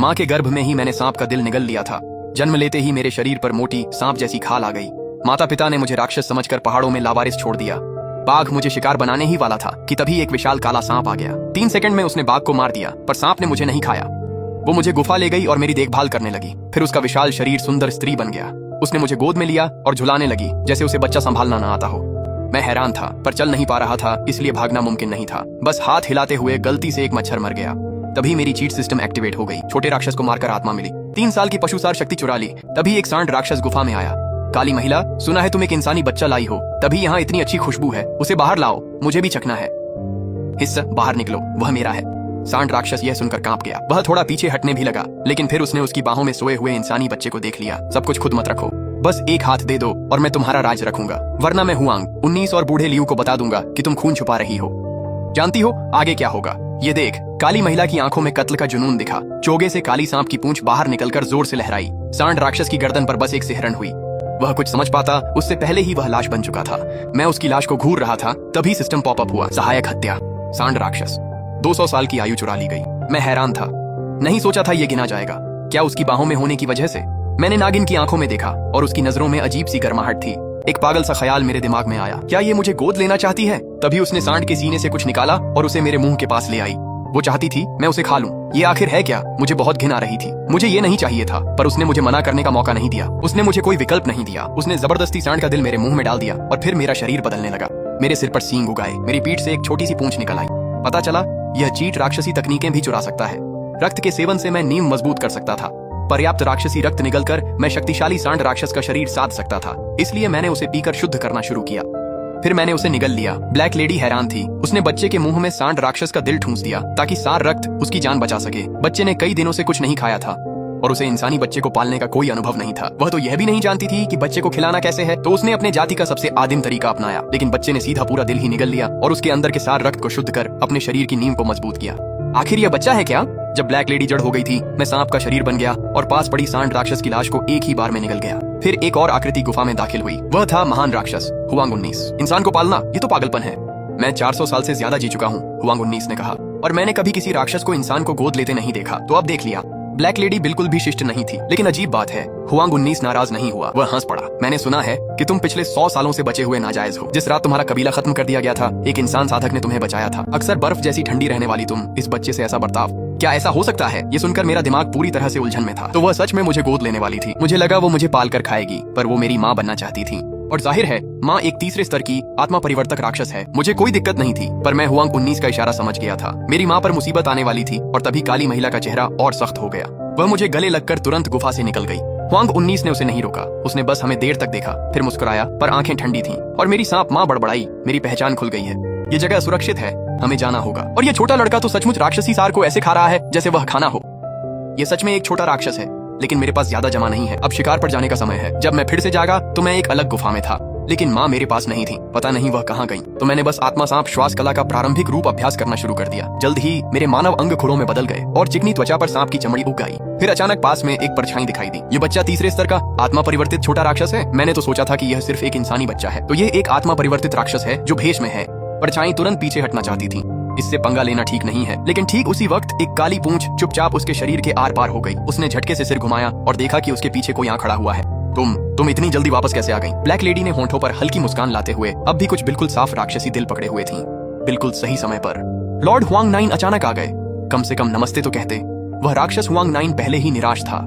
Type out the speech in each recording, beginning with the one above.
माँ के गर्भ में ही मैंने सांप का दिल निगल लिया था। जन्म लेते ही मेरे शरीर पर मोटी सांप जैसी खाल आ गई। माता पिता ने मुझे राक्षस समझकर पहाड़ों में लावारिस छोड़ दिया। बाघ मुझे शिकार बनाने ही वाला था कि तभी एक विशाल काला सांप आ गया। 3 सेकंड में उसने बाघ को मार दिया, पर सांप ने मुझे नहीं खाया। वो मुझे गुफा ले गई और मेरी देखभाल करने लगी। फिर उसका विशाल शरीर सुंदर स्त्री बन गया। उसने मुझे गोद में लिया और झुलाने लगी जैसे उसे बच्चा संभालना ना आता हो। मैं हैरान था, पर चल नहीं पा रहा था, इसलिए भागना मुमकिन नहीं था। बस हाथ हिलाते हुए गलती से एक मच्छर मर गया। तभी मेरी चीट सिस्टम एक्टिवेट हो गई। छोटे राक्षस को मारकर आत्मा मिली। 3 साल की पशुसार शक्ति चुरा ली। तभी एक सांड राक्षस गुफा में आया। काली महिला, सुना है तुम एक इंसानी बच्चा लाई हो, तभी यहाँ इतनी अच्छी खुशबू है, उसे बाहर लाओ, मुझे भी चखना है। हिस्सा बाहर निकलो, वह मेरा है। सांड राक्षस यह सुनकर कांप गया। वह थोड़ा पीछे हटने भी लगा, लेकिन फिर उसने उसकी बाहों में सोए हुए इंसानी बच्चे को देख लिया। सब कुछ खुद मत रखो, बस एक हाथ दे दो और मैं तुम्हारा राज रखूंगा, वरना मैं हुआंग 19 और बूढ़े लियू को बता दूंगा कि तुम खून छुपा रही हो। जानती हो आगे क्या होगा? ये देख। काली महिला की आंखों में कत्ल का जुनून दिखा। चोगे से काली सांप की पूंछ बाहर निकलकर जोर से लहराई। सांड राक्षस की गर्दन पर बस एक सिहरन हुई। वह कुछ समझ पाता उससे पहले ही वह लाश बन चुका था। मैं उसकी लाश को घूर रहा था, तभी सिस्टम पॉपअप हुआ। सहायक हत्या। सांड राक्षस 200 साल की आयु चुरा ली गई। मैं हैरान था, नहीं सोचा था ये गिना जाएगा। क्या उसकी बाहों में होने की वजह से? मैंने नागिन की आंखों में देखा और उसकी नजरों में अजीब सी गर्माहट थी। एक पागल सा ख्याल मेरे दिमाग में आया, क्या ये मुझे गोद लेना चाहती है? तभी उसने सांड के सीने से कुछ निकाला और उसे मेरे मुंह के पास ले आई। वो चाहती थी मैं उसे खा लूं। ये आखिर है क्या? मुझे बहुत घिन आ रही थी। मुझे ये नहीं चाहिए था, पर उसने मुझे मना करने का मौका नहीं दिया। उसने मुझे कोई विकल्प नहीं दिया। उसने जबरदस्ती सांड का दिल मेरे मुंह में डाल दिया और फिर मेरा शरीर बदलने लगा। मेरे सिर पर सींग उगाए, मेरी पीठ से एक छोटी सी पूंछ निकल आई। पता चला यह चीट राक्षसी तकनीकें भी चुरा सकता है। रक्त के सेवन से मैं नींव मजबूत कर सकता था। पर्याप्त राक्षसी रक्त निकलकर मैं शक्तिशाली सांड राक्षस का शरीर साध सकता था। इसलिए मैंने उसे पीकर शुद्ध करना शुरू किया। फिर मैंने उसे निगल लिया। ब्लैक लेडी हैरान थी। उसने बच्चे के मुंह में सांड राक्षस का दिल ठूंस दिया ताकि सार रक्त उसकी जान बचा सके। बच्चे ने कई दिनों से कुछ नहीं खाया था और उसे इंसानी बच्चे को पालने का कोई अनुभव नहीं था। वह तो यह भी नहीं जानती थी कि बच्चे को खिलाना कैसे है, तो उसने अपने जाति का सबसे आदिम तरीका अपनाया। लेकिन बच्चे ने सीधा पूरा दिल ही निगल लिया और उसके अंदर के सार रक्त को शुद्ध कर अपने शरीर की नींव को मजबूत किया। आखिर यह बच्चा है क्या? जब ब्लैक लेडी जड़ हो गई थी, मैं सांप का शरीर बन गया और पास पड़ी सांड राक्षस की लाश को एक ही बार में निगल गया। फिर एक और आकृति गुफा में दाखिल हुई। वह था महान राक्षस हुआंग 19। इंसान को पालना ये तो पागलपन है। मैं 400 साल से ज्यादा जी चुका हूँ, हुआंग 19 ने कहा, और मैंने कभी किसी राक्षस को इंसान को गोद लेते नहीं देखा। तो अब देख लिया। ब्लैक लेडी बिल्कुल भी शिष्ट नहीं थी। लेकिन अजीब बात है, हुआंग 19 नाराज नहीं हुआ। वह हंस पड़ा। मैंने सुना है कि तुम पिछले 100 सालों से बचे हुए नाजायज हो। जिस रात तुम्हारा कबीला खत्म कर दिया गया था, एक इंसान साधक ने तुम्हें बचाया था। अक्सर बर्फ जैसी ठंडी रहने वाली तुम, इस बच्चे से ऐसा बर्ताव, क्या ऐसा हो सकता है? ये सुनकर मेरा दिमाग पूरी तरह से उलझन में था। तो वह सच में मुझे गोद लेने वाली थी। मुझे लगा वो मुझे पाल कर खाएगी, पर वो मेरी माँ बनना चाहती थी। और जाहिर है माँ एक तीसरे स्तर की आत्मा परिवर्तक राक्षस है। मुझे कोई दिक्कत नहीं थी, पर मैं हुआंग 19 का इशारा समझ गया था। मेरी माँ पर मुसीबत आने वाली थी और तभी काली महिला का चेहरा और सख्त हो गया। वह मुझे गले लगकर तुरंत गुफा से निकल गई। हुआंग 19 ने उसे नहीं रोका। उसने बस हमें देर तक देखा, फिर मुस्कुराया, पर आंखें ठंडी थीं। और मेरी सांप माँ बड़बड़ाई, मेरी पहचान खुल गई है। ये जगह सुरक्षित है, हमें जाना होगा। और ये छोटा लड़का तो सचमुच राक्षसी सार को ऐसे खा रहा है जैसे वह खाना हो। ये सच में एक छोटा राक्षस है, लेकिन मेरे पास ज्यादा जमा नहीं है। अब शिकार पर जाने का समय है। जब मैं फिर से जागा तो मैं एक अलग गुफा में था, लेकिन माँ मेरे पास नहीं थी। पता नहीं वह कहाँ गई। तो मैंने बस आत्मा सांप श्वास कला का प्रारंभिक रूप अभ्यास करना शुरू कर दिया। जल्द ही मेरे मानव अंग खुरों में बदल गए और चिकनी त्वचा पर सांप की चमड़ी उग गई। फिर अचानक पास में एक परछाई दिखाई दी। ये बच्चा तीसरे स्तर का आत्मा परिवर्तित छोटा राक्षस है। मैंने तो सोचा था कि यह सिर्फ एक इंसानी बच्चा है, तो यह एक आत्मा परिवर्तित राक्षस है जो भेष में है। परछाई तुरंत पीछे हटना चाहती थी। इससे पंगा लेना ठीक नहीं है। लेकिन ठीक उसी वक्त एक काली पूंछ चुपचाप उसके शरीर के आर पार हो गई। उसने झटके से सिर घुमाया और देखा कि उसके पीछे कोई यहाँ खड़ा हुआ है। तुम इतनी जल्दी वापस कैसे आ गई? ब्लैक लेडी ने होंठों पर हल्की मुस्कान लाते हुए अब भी कुछ बिल्कुल साफ राक्षसी दिल पकड़े हुए थी। बिल्कुल सही समय पर लॉर्ड हुआंग 9 अचानक आ गए। कम से कम नमस्ते तो कहते। वह राक्षस हुआंग 9 पहले ही निराश था।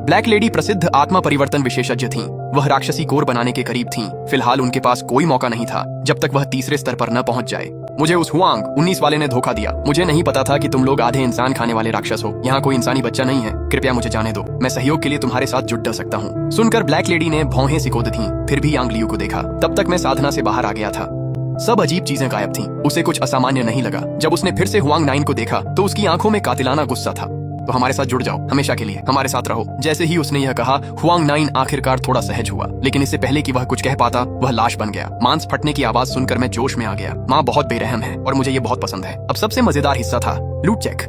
ब्लैक लेडी प्रसिद्ध आत्मा परिवर्तन विशेषज्ञ थीं। वह राक्षसी कोर बनाने के करीब थीं। फिलहाल उनके पास कोई मौका नहीं था जब तक वह तीसरे स्तर पर न पहुंच जाए। मुझे उस हुआंग 19 वाले ने धोखा दिया। मुझे नहीं पता था कि तुम लोग आधे इंसान खाने वाले राक्षस हो। यहाँ कोई इंसानी बच्चा नहीं है। कृपया मुझे जाने दो। मैं सहयोग के लिए तुम्हारे साथ जुट सकता हूँ। सुनकर ब्लैक लेडी ने भौहें सिकोद थीं। फिर भी यांग लियू को देखा। तब तक मैं साधना से बाहर आ गया था। सब अजीब चीजें गायब थीं। उसे कुछ असामान्य नहीं लगा। जब उसने फिर से हुआंग 9 को देखा तो उसकी आंखों में कातिलाना गुस्सा था। तो हमारे साथ जुड़ जाओ, हमेशा के लिए हमारे साथ रहो। जैसे ही उसने यह कहा, हुआंग 9 आखिरकार थोड़ा सहज हुआ। लेकिन इससे पहले कि वह कुछ कह पाता, वह लाश बन गया। मांस फटने की आवाज सुनकर मैं जोश में आ गया। माँ बहुत बेरहम है और मुझे ये बहुत पसंद है। अब सबसे मजेदार हिस्सा था लूट चेक।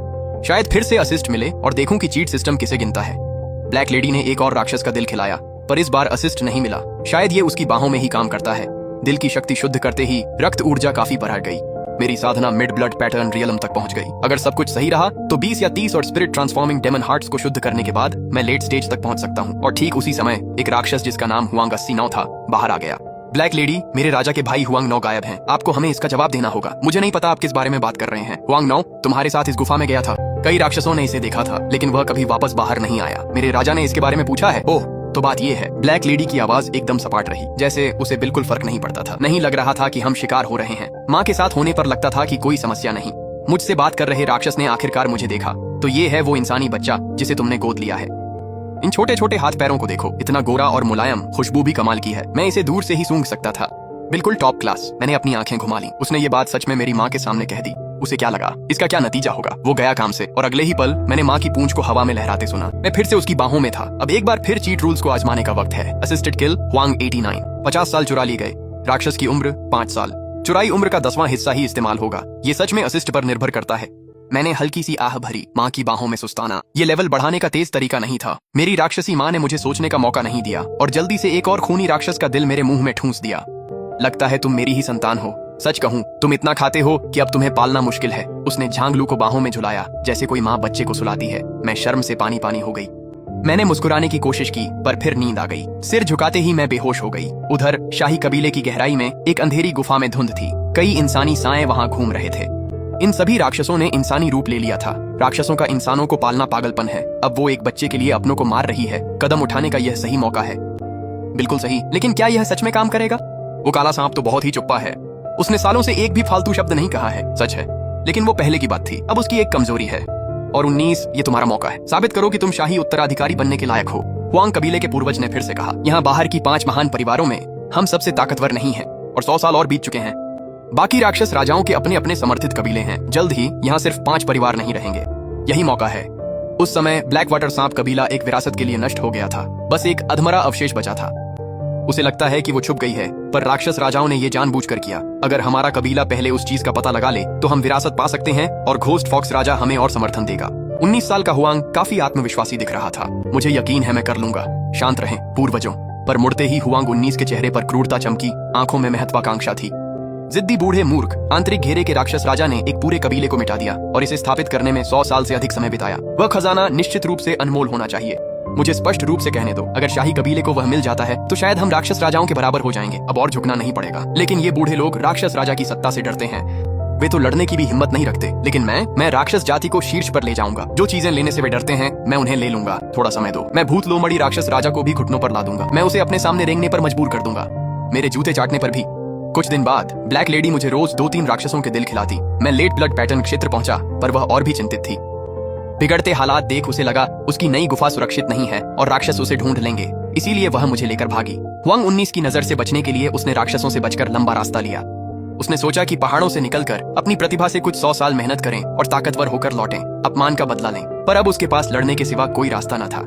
शायद फिर से असिस्ट मिले और देखूं कि चीट सिस्टम किसे गिनता है। ब्लैक लेडी ने एक और राक्षस का दिल खिलाया, पर इस बार असिस्ट नहीं मिला। शायद ये उसकी बाहों में ही काम करता है। दिल की शक्ति शुद्ध करते ही रक्त ऊर्जा काफी बढ़ गई। मेरी साधना मिड ब्लड पैटर्न रियलम तक पहुंच गई। अगर सब कुछ सही रहा तो 20 या 30 और स्पिरिट ट्रांसफॉर्मिंग डेमन हार्ट्स को शुद्ध करने के बाद मैं लेट स्टेज तक पहुंच सकता हूं। और ठीक उसी समय एक राक्षस जिसका नाम हुआंग 89 था बाहर आ गया। ब्लैक लेडी, मेरे राजा के भाई हुआंग 9 गायब हैं। आपको हमें इसका जवाब देना होगा। मुझे नहीं पता आप किस बारे में बात कर रहे हैं। हुआंग 9 तुम्हारे साथ इस गुफा में गया था। कई राक्षसों ने इसे देखा था, लेकिन वह कभी वापस बाहर नहीं आया। मेरे राजा ने इसके बारे में पूछा है। ओह, तो बात ये है। ब्लैक लेडी की आवाज एकदम सपाट रही, जैसे उसे बिल्कुल फर्क नहीं पड़ता था। नहीं लग रहा था कि हम शिकार हो रहे हैं। माँ के साथ होने पर लगता था कि कोई समस्या नहीं। मुझसे बात कर रहे राक्षस ने आखिरकार मुझे देखा। तो ये है वो इंसानी बच्चा जिसे तुमने गोद लिया है। इन छोटे छोटे हाथ पैरों को देखो, इतना गोरा और मुलायम, खुशबू भी कमाल की है। मैं इसे दूर से ही सूंघ सकता था, बिल्कुल टॉप क्लास। मैंने अपनी आंखें घुमा ली। उसने ये बात सच में मेरी माँ के सामने कह दी। उसे क्या लगा? इसका क्या नतीजा होगा? वो गया काम से और अगले ही पल मैंने माँ की पूंछ को हवा में लहराते सुना। मैं फिर से उसकी बाहों में था। अब एक बार फिर चीट रूल्स को आजमाने का वक्त है। असिस्टेड किल हुआंग 89। 50 साल चुरा लिए गए। राक्षस की उम्र 5 साल। चुराई उम्र का 10वां हिस्सा ही इस्तेमाल होगा। ये सच में असिस्ट पर निर्भर करता है। मैंने हल्की सी आह भरी। माँ की बाहों में सुस्ताना ये लेवल बढ़ाने का तेज तरीका नहीं था। मेरी राक्षसी माँ ने मुझे सोचने का मौका नहीं दिया और जल्दी से एक और खूनी राक्षस का दिल मेरे मुंह में ठूंस दिया। लगता है तुम मेरी ही संतान हो। सच कहूँ, तुम इतना खाते हो कि अब तुम्हें पालना मुश्किल है। उसने झांगलू को बाहों में झुलाया जैसे कोई माँ बच्चे को सुलाती है। मैं शर्म से पानी पानी हो गई। मैंने मुस्कुराने की कोशिश की पर फिर नींद आ गई। सिर झुकाते ही मैं बेहोश हो गई। उधर शाही कबीले की गहराई में एक अंधेरी गुफा में धुंध थी। कई इंसानी साएं वहां घूम रहे थे। इन सभी राक्षसों ने इंसानी रूप ले लिया था। राक्षसों का इंसानों को पालना पागलपन है। अब वो एक बच्चे के लिए अपनों को मार रही है। कदम उठाने का यह सही मौका है। बिल्कुल सही, लेकिन क्या यह सच में काम करेगा? वो काला सांप तो बहुत ही चुप्पा है। उसने सालों से एक भी फालतू शब्द नहीं कहा है। सच है, लेकिन वो पहले की बात थी। अब उसकी एक कमजोरी है। और 19, ये तुम्हारा मौका है। साबित करो कि तुम शाही उत्तराधिकारी बनने के लायक हो। हुआंग कबीले के पूर्वज ने फिर से कहा। यहाँ बाहर की 5 महान परिवारों में हम सबसे ताकतवर नहीं हैं और 100 साल और बीत चुके हैं। बाकी राक्षस राजाओं के अपने अपने समर्थित कबीले हैं। जल्द ही यहाँ सिर्फ 5 परिवार नहीं रहेंगे। यही मौका है। उस समय ब्लैक वाटर सांप कबीला एक विरासत के लिए नष्ट हो गया था। बस एक अधमरा अवशेष बचा था। उसे लगता है कि वो छुप गई है, पर राक्षस राजाओं ने ये जानबूझकर किया। अगर हमारा कबीला पहले उस चीज का पता लगा ले तो हम विरासत पा सकते हैं और घोस्ट फॉक्स राजा हमें और समर्थन देगा। 19 साल का हुआंग काफी आत्मविश्वासी दिख रहा था। मुझे यकीन है मैं कर लूंगा। शांत रहें पूर्वजों। पर मुड़ते ही हुआंग 19 के चेहरे पर क्रूरता चमकी। आंखों में महत्वाकांक्षा थी। जिद्दी बूढ़े मूर्ख आंतरिक घेरे के राक्षस राजा ने एक पूरे कबीले को मिटा दिया और इसे स्थापित करने में 100 साल से अधिक समय बिताया। वह खजाना निश्चित रूप से अनमोल होना चाहिए। मुझे स्पष्ट रूप से कहने दो, अगर शाही कबीले को वह मिल जाता है तो शायद हम राक्षस राजाओं के बराबर हो जाएंगे। अब और झुकना नहीं पड़ेगा। लेकिन ये बूढ़े लोग राक्षस राजा की सत्ता से डरते हैं। वे तो लड़ने की भी हिम्मत नहीं रखते। लेकिन मैं राक्षस जाति को शीर्ष पर ले जाऊंगा। जो चीजें लेने से वे डरते हैं मैं उन्हें ले लूंगा। थोड़ा समय दो। मैं भूत लोमड़ी राक्षस राजा को भी घुटनों पर ला दूंगा। मैं उसे अपने सामने रेंगने पर मजबूर कर दूंगा, मेरे जूते चाटने पर भी। कुछ दिन बाद ब्लैक लेडी मुझे रोज 2-3 राक्षसों के दिल खिलाती। मैं लेट ब्लड पैटर्न क्षेत्र पहुंचा, पर वह और भी चिंतित थी। बिगड़ते हालात देख उसे लगा उसकी नई गुफा सुरक्षित नहीं है और राक्षस उसे ढूंढ लेंगे। इसीलिए वह मुझे लेकर भागी। हुआंग 19 की नजर से बचने के लिए उसने राक्षसों से बचकर लंबा रास्ता लिया। उसने सोचा कि पहाड़ों से निकलकर अपनी प्रतिभा से कुछ 100 साल मेहनत करें और ताकतवर होकर लौटें, अपमान का बदला लें। पर अब उसके पास लड़ने के सिवा कोई रास्ता न था,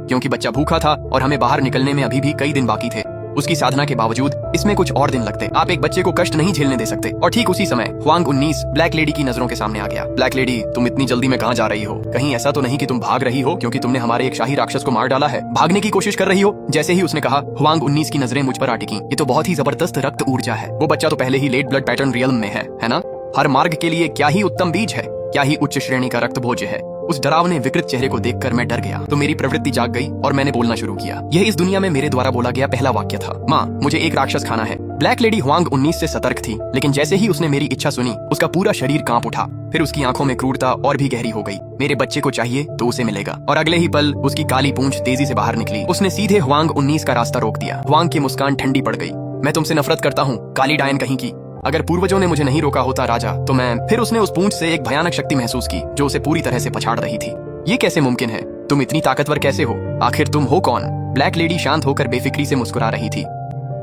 क्योंकि बच्चा भूखा था और हमें बाहर निकलने में अभी भी कई दिन बाकी थे। उसकी साधना के बावजूद इसमें कुछ और दिन लगते। आप एक बच्चे को कष्ट नहीं झेलने दे सकते। और ठीक उसी समय हुआंग 19 ब्लैक लेडी की नजरों के सामने आ गया। ब्लैक लेडी, तुम इतनी जल्दी में कहाँ जा रही हो? कहीं ऐसा तो नहीं कि तुम भाग रही हो क्योंकि तुमने हमारे एक शाही राक्षस को मार डाला है? भागने की कोशिश कर रही हो? जैसे ही उसने कहा, हुआंग 19 की नजरें मुझ पर आ टिकी। ये तो बहुत ही जबरदस्त रक्त ऊर्जा है। वो बच्चा तो पहले ही लेट ब्लड पैटर्न रियल्म में है ना? हर मार्ग के लिए क्या ही उत्तम बीज है, क्या ही उच्च श्रेणी का रक्त भोज्य है। उस डरावने विकृत चेहरे को देखकर मैं डर गया तो मेरी प्रवृत्ति जाग गई और मैंने बोलना शुरू किया। यह इस दुनिया में मेरे द्वारा बोला गया पहला वाक्य था। माँ, मुझे एक राक्षस खाना है। ब्लैक लेडी हुआंग 19 से सतर्क थी, लेकिन जैसे ही उसने मेरी इच्छा सुनी उसका पूरा शरीर कांप उठा। फिर उसकी आंखों में क्रूरता और भी गहरी हो गई। मेरे बच्चे को चाहिए तो उसे मिलेगा। और अगले ही पल उसकी काली पूंछ तेजी से बाहर निकली। उसने सीधे हुआंग 19 का रास्ता रोक दिया। हुआंग की मुस्कान ठंडी पड़ गई। मैं तुमसे नफरत करता हूँ, काली डायन कहीं की। अगर पूर्वजों ने मुझे नहीं रोका होता राजा, तो मैं। फिर उसने उस पूंछ से एक भयानक शक्ति महसूस की जो उसे पूरी तरह से पछाड़ रही थी। ये कैसे मुमकिन है? तुम इतनी ताकतवर कैसे हो? आखिर तुम हो कौन? ब्लैक लेडी शांत होकर बेफिक्री से मुस्कुरा रही थी।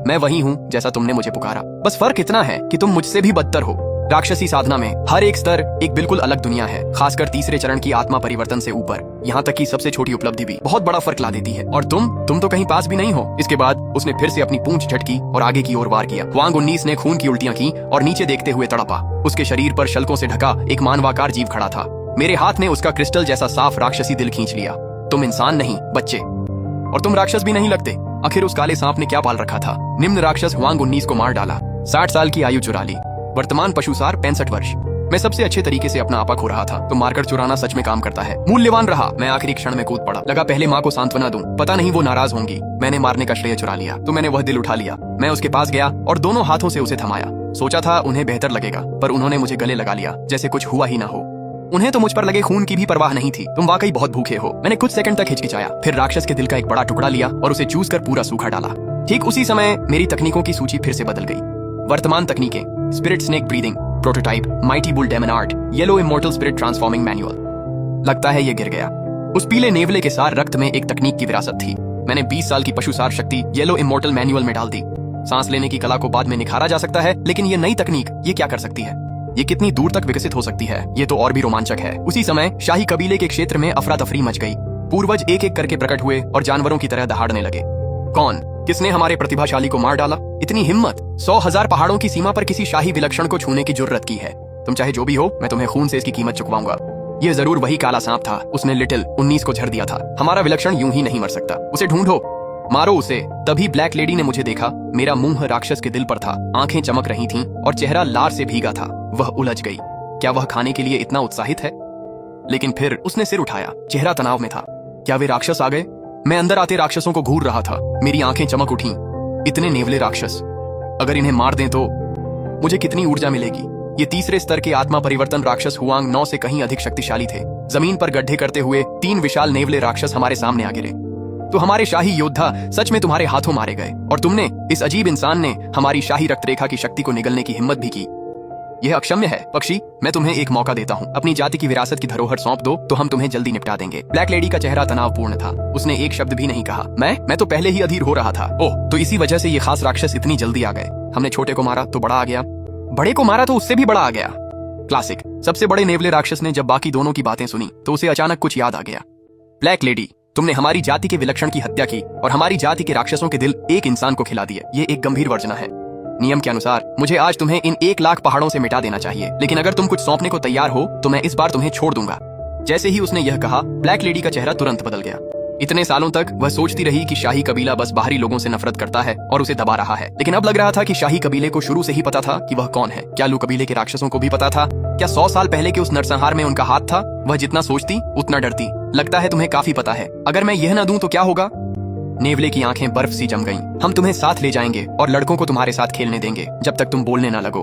मैं वही हूँ जैसा तुमने मुझे पुकारा। बस फर्क इतना है कि तुम मुझसे भी बदतर हो। राक्षसी साधना में हर एक स्तर एक बिल्कुल अलग दुनिया है, खासकर तीसरे चरण की आत्मा परिवर्तन से ऊपर। यहाँ तक कि सबसे छोटी उपलब्धि भी बहुत बड़ा फर्क ला देती है। और तुम तो कहीं पास भी नहीं हो। इसके बाद उसने फिर से अपनी पूंछ झटकी और आगे की ओर वार किया। हुआंग 19 ने खून की उल्टियां की और नीचे देखते हुए तड़पा। उसके शरीर पर शल्कों से ढका एक मानवाकार जीव खड़ा था। मेरे हाथ ने उसका क्रिस्टल जैसा साफ राक्षसी दिल खींच लिया। तुम इंसान नहीं, बच्चे, और तुम राक्षस भी नहीं लगते। आखिर उस काले सांप ने क्या पाल रखा था? निम्न राक्षस हुआंग 19 को मार डाला, 60 साल की आयु चुरा ली, वर्तमान पशुसार 65 वर्ष। मैं सबसे अच्छे तरीके से अपना आपा खो रहा था, तो मारकर चुराना सच में काम करता है। मूल्यवान रहा। मैं आखिरी क्षण में कूद पड़ा। लगा पहले माँ को सांत्वना दूं, पता नहीं वो नाराज होंगी। मैंने मारने का श्रेय चुरा लिया, तो मैंने वह दिल उठा लिया। मैं उसके पास गया और दोनों हाथों से उसे थमाया। सोचा था उन्हें बेहतर लगेगा, पर उन्होंने मुझे गले लगा लिया जैसे कुछ हुआ ही ना हो। उन्हें तो मुझ पर लगे खून की भी परवाह नहीं थी। तुम वाकई बहुत भूखे हो। मैंने कुछ सेकंड तक हिचकिचाया, फिर राक्षस के दिल का एक बड़ा टुकड़ा लिया और उसे चूस कर पूरा सूखा डाला। ठीक उसी समय मेरी तकनीकों की सूची फिर से बदल गई। वर्तमान तकनीकें: spirit snake breathing, prototype mighty bull demon art, yellow immortal spirit transforming manual. लगता है ये गिर गया। उस पीले नेवले के सार रक्त में एक तकनीक की विरासत थी। मैंने 20 साल की पशुसार शक्ति येलो इमोर्टल मैनुअल में डाल दी। सांस लेने की कला को बाद में निखारा जा सकता है, लेकिन ये नई तकनीक ये क्या कर सकती है? ये कितनी दूर तक विकसित हो सकती है? ये तो और भी रोमांचक है। उसी समय शाही कबीले के क्षेत्र में अफरा तफरी मच गई। पूर्वज एक एक करके प्रकट हुए और जानवरों की तरह दहाड़ने लगे। कौन, किसने हमारे प्रतिभाशाली को मार डाला? इतनी हिम्मत! 100,000 पहाड़ों की सीमा पर किसी शाही विलक्षण को छूने की जुर्रत की है। तुम चाहे जो भी हो, मैं तुम्हें खून से इसकी कीमत चुकवाऊंगा। ये जरूर वही काला सांप था। उसने लिटिल 19 को झड़ दिया था। हमारा विलक्षण यूं ही नहीं मर सकता। उसे ढूंढो, मारो उसे। तभी ब्लैक लेडी ने मुझे देखा। मेरा मुंह राक्षस के दिल पर था, आंखें चमक रही थीं और चेहरा लार से भीगा था। वह उलझ गई। क्या वह खाने के लिए इतना उत्साहित है? लेकिन फिर उसने सिर उठाया। चेहरा तनाव में था। क्या वे राक्षस आ गए? मैं अंदर आते राक्षसों को घूर रहा था। मेरी आंखें चमक उठीं। इतने नेवले राक्षस! अगर इन्हें मार दें तो मुझे कितनी ऊर्जा मिलेगी। ये तीसरे स्तर के आत्मा परिवर्तन राक्षस हुआंग 9 से कहीं अधिक शक्तिशाली थे। जमीन पर गड्ढे करते हुए 3 विशाल नेवले राक्षस हमारे सामने आ गिरे। तो हमारे शाही योद्धा सच में तुम्हारे हाथों मारे गए, और तुमने, इस अजीब इंसान ने, हमारी शाही रक्तरेखा की शक्ति को निगलने की हिम्मत भी की। यह अक्षम्य है। पक्षी, मैं तुम्हें एक मौका देता हूँ। अपनी जाति की विरासत की धरोहर सौंप दो, तो हम तुम्हें जल्दी निपटा देंगे। ब्लैक लेडी का चेहरा तनावपूर्ण था। उसने एक शब्द भी नहीं कहा। मैं तो पहले ही अधीर हो रहा था। ओह, तो इसी वजह से ये खास राक्षस इतनी जल्दी आ गए। हमने छोटे को मारा तो बड़ा आ गया, बड़े को मारा तो उससे भी बड़ा आ गया। क्लासिक। सबसे बड़े नेवले राक्षस ने जब बाकी दोनों की बातें सुनी तो उसे अचानक कुछ याद आ गया। ब्लैक लेडी, तुमने हमारी जाति के विलक्षण की हत्या की और हमारी जाति के राक्षसों के दिल एक इंसान को खिला दिए। ये एक गंभीर वर्जना है। नियम के अनुसार मुझे आज तुम्हें इन 1 लाख पहाड़ों से मिटा देना चाहिए, लेकिन अगर तुम कुछ सौंपने को तैयार हो तो मैं इस बार तुम्हें छोड़ दूंगा। जैसे ही उसने यह कहा, ब्लैक लेडी का चेहरा तुरंत बदल गया। इतने सालों तक वह सोचती रही कि शाही कबीला बस बाहरी लोगों से नफरत करता है और उसे दबा रहा है, लेकिन अब लग रहा था कि शाही कबीले को शुरू से ही पता था कि वह कौन है। क्या लू कबीले के राक्षसों को भी पता था? क्या 100 साल पहले के उस नरसंहार में उनका हाथ था? वह जितना सोचती उतना डरती। लगता है तुम्हें काफी पता है। अगर मैं यह न दूं तो क्या होगा? नेवले की आंखें बर्फ सी जम गईं। हम तुम्हें साथ ले जाएंगे और लड़कों को तुम्हारे साथ खेलने देंगे जब तक तुम बोलने न लगो।